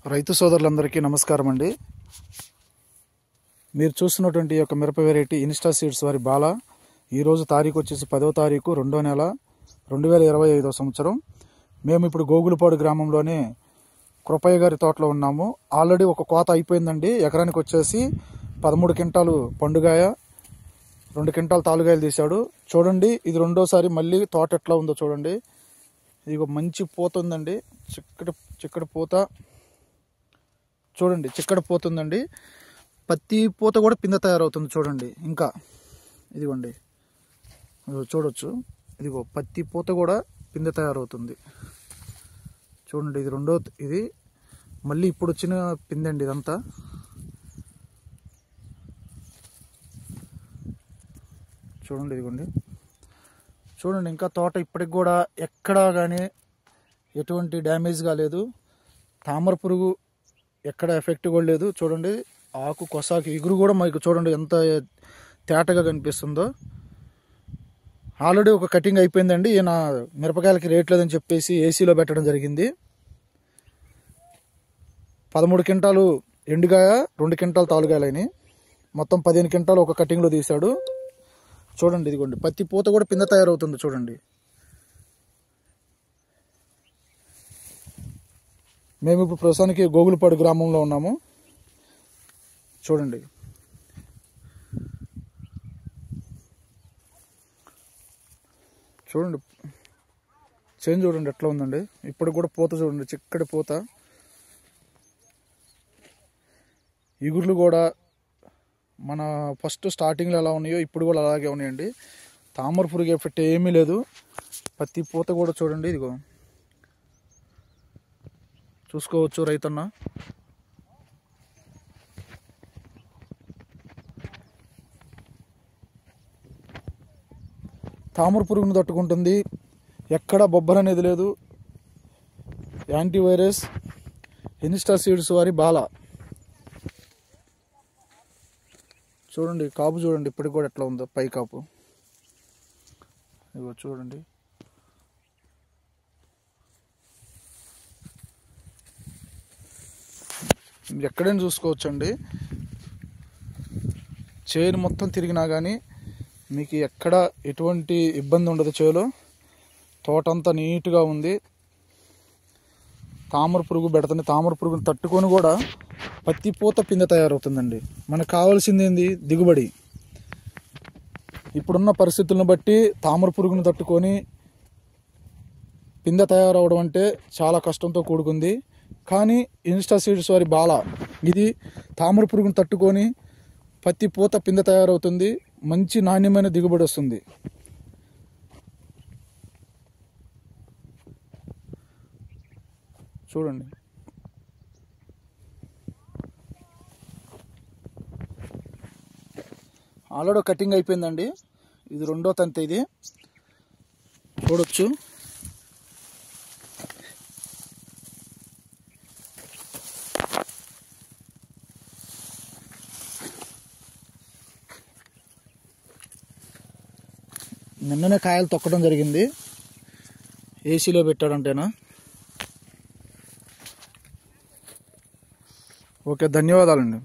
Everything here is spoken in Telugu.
రైతు సోదరులందరికీ నమస్కారం అండి. మీరు చూస్తున్నటువంటి యొక్క మిరప వెరైటీ ఇన్స్టా సీడ్స్ వారి బాల. ఈరోజు తారీఖు వచ్చేసి 10వ తారీఖు 2వ నెల 2025 సంవత్సరం. మేము ఇప్పుడు గోగులపాడు గ్రామంలోనే కృపయ్య గారి తోటలో ఉన్నాము. ఆల్రెడీ ఒక కోత అయిపోయిందండి. ఎకరానికి వచ్చేసి 13 క్వింటాలు పండుగాయ, 2 క్వింటాలు తాలుగాయలు తీశాడు. చూడండి, ఇది రెండోసారి మళ్ళీ తోట ఎట్లా ఉందో చూడండి. ఇది మంచి పూత ఉందండి, చిక్కటి పూత చూడండి, చిక్కడి పోతుందండి. పత్తి పూత కూడా పిందె తయారవుతుంది చూడండి. ఇంకా ఇదిగోండి, చూడొచ్చు, ఇదిగో పత్తి పూత కూడా పిందె తయారవుతుంది చూడండి. ఇది రెండో, ఇది మళ్ళీ ఇప్పుడు వచ్చిన పిందె అండి ఇదంతా. చూడండి, ఇదిగోండి, చూడండి. ఇంకా తోట ఇప్పటికి కూడా ఎక్కడా కానీ ఎటువంటి డ్యామేజ్ కాలేదు. తామర పురుగు ఎక్కడ ఎఫెక్ట్ కూడా లేదు. చూడండి, ఆకు కొసాకి ఎగురు కూడా మీకు చూడండి ఎంత తేటగా కనిపిస్తుందో. ఆల్రెడీ ఒక కటింగ్ అయిపోయిందండి. ఈయన మిరపకాయలకి రేట్ లేదని చెప్పేసి ఏసీలో పెట్టడం జరిగింది. 13 క్వింటాలు ఎండుగాయ, 2 క్వింటాలు తాలుగాయలని మొత్తం 15 క్వింటాలు ఒక కటింగ్లో తీశాడు. చూడండి, ఇదిగోండి, పత్తి పూత కూడా పిందె తయారవుతుంది చూడండి. మేము ఇప్పుడు ప్రస్తుతానికి గోగులపాడు గ్రామంలో ఉన్నాము. చూడండి, చూడండి, చేంజ్ చూడండి ఎట్లా ఉందండి. ఇప్పుడు కూడా పూత చూడండి, చిక్కటి పూత. ఇగుర్లు కూడా మన ఫస్ట్ స్టార్టింగ్లో ఎలా ఉన్నాయో ఇప్పుడు కూడా అలాగే ఉన్నాయండి. తామర పురుగు ఎఫెక్ట్ ఏమీ లేదు. పత్తి పూత కూడా చూడండి, ఇదిగో చూసుకోవచ్చు రైతన్న. తామర పురుగును తట్టుకుంటుంది, ఎక్కడ బొబ్బర అనేది లేదు. యాంటీవైరస్ ఇన్స్టా సీడ్స్ వారి బాల. చూడండి, కాపు చూడండి ఇప్పటికి కూడా ఎట్లా ఉందో, పై కాపు ఇగో చూడండి. ఎక్కడైనా చూసుకోవచ్చండి. చేను మొత్తం తిరిగినా కానీ మీకు ఎక్కడ ఎటువంటి ఇబ్బంది ఉండదు. చేలో తోటంతా నీట్గా ఉంది. తామర పురుగు పెడుతుంది. తామర పురుగుని తట్టుకొని కూడా పత్తి పూత పిందె తయారవుతుందండి. మనకు కావాల్సింది ఏంది? దిగుబడి. ఇప్పుడున్న పరిస్థితులను బట్టి తామర పురుగుని తట్టుకొని పిందె తయారవడం అంటే చాలా కష్టంతో కూడుకుంది. కానీ ఇన్స్టా సీడ్స్ వారి బాల ఇది తామర పురుగుని తట్టుకొని పత్తి పూత పిందె తయారవుతుంది. మంచి నాణ్యమైన దిగుబడి వస్తుంది. చూడండి, ఆల్రెడీ కటింగ్ అయిపోయిందండి. ఇది రెండో తంతె. ఇది చూడొచ్చు. నిన్ననే కాయలు తొక్కడం జరిగింది. ఏసీలో పెట్టాడంటేనా. ఓకే, ధన్యవాదాలండి.